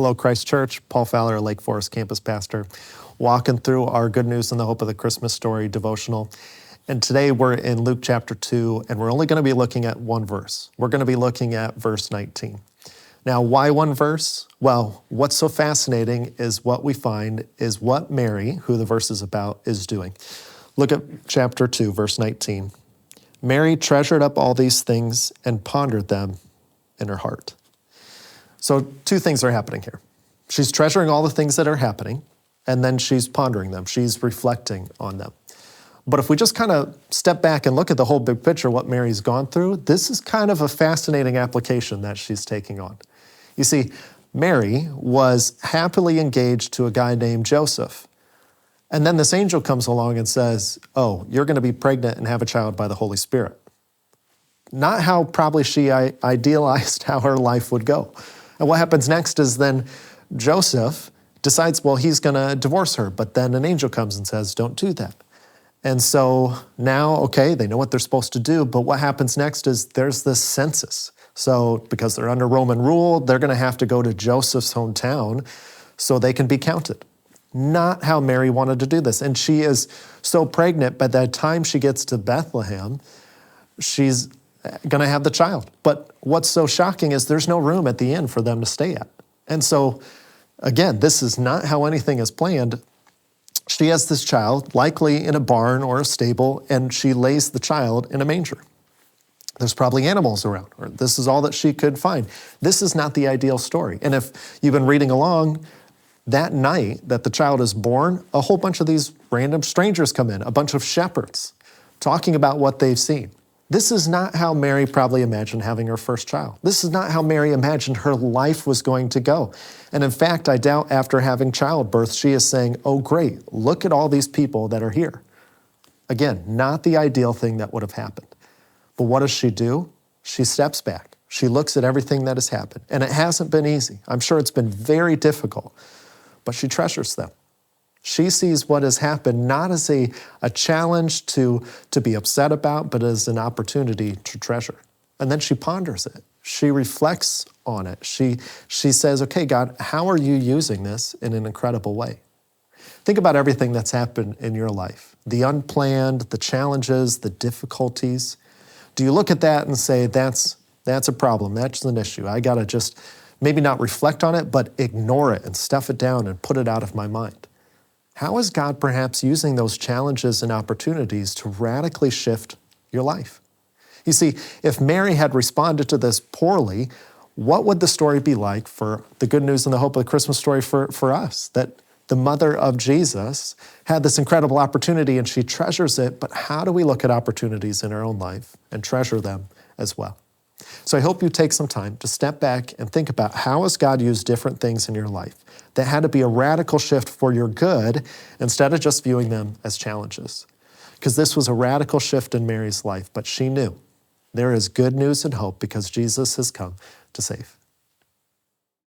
Hello, Christ Church. Paul Fowler, Lake Forest campus pastor, walking through our Good News and the Hope of the Christmas Story devotional. And today we're in Luke chapter 2, and we're only going to be looking at one verse. We're going to be looking at verse 19. Now, why one verse? Well, what's so fascinating is what we find is what Mary, who the verse is about, is doing. Look at chapter 2, verse 19. Mary treasured up all these things and pondered them in her heart. So two things are happening here. She's treasuring all the things that are happening, and then she's pondering them. She's reflecting on them. But if we just kind of step back and look at the whole big picture, what Mary's gone through, this is kind of a fascinating application that she's taking on. You see, Mary was happily engaged to a guy named Joseph. And then this angel comes along and says, oh, you're going to be pregnant and have a child by the Holy Spirit. Not how probably she idealized how her life would go. And what happens next is then Joseph decides, well, he's going to divorce her. But then an angel comes and says, don't do that. And so now, okay, they know what they're supposed to do. But what happens next is there's this census. So because they're under Roman rule, they're going to have to go to Joseph's hometown so they can be counted. Not how Mary wanted to do this. And she is so pregnant, by the time she gets to Bethlehem, she's going to have the child. But what's so shocking is there's no room at the inn for them to stay at. And so, again, this is not how anything is planned. She has this child, likely in a barn or a stable, and she lays the child in a manger. There's probably animals around, or this is all that she could find. This is not the ideal story. And if you've been reading along, that night that the child is born, a whole bunch of these random strangers come in, a bunch of shepherds, talking about what they've seen. This is not how Mary probably imagined having her first child. This is not how Mary imagined her life was going to go. And in fact, I doubt after having childbirth, she is saying, oh great, look at all these people that are here. Again, not the ideal thing that would have happened. But what does she do? She steps back. She looks at everything that has happened. And it hasn't been easy. I'm sure it's been very difficult, but she treasures them. She sees what has happened not as a challenge to be upset about, but as an opportunity to treasure. And then she ponders it. She reflects on it. She says, okay, God, how are you using this in an incredible way? Think about everything that's happened in your life. The unplanned, the challenges, the difficulties. Do you look at that and say, that's a problem, that's an issue. I got to just maybe not reflect on it, but ignore it and stuff it down and put it out of my mind? How is God perhaps using those challenges and opportunities to radically shift your life? You see, if Mary had responded to this poorly, what would the story be like for the Good News and the Hope of the Christmas Story for us? That the mother of Jesus had this incredible opportunity and she treasures it, but how do we look at opportunities in our own life and treasure them as well? So I hope you take some time to step back and think about how has God used different things in your life that had to be a radical shift for your good instead of just viewing them as challenges. Because this was a radical shift in Mary's life, but she knew there is good news and hope because Jesus has come to save.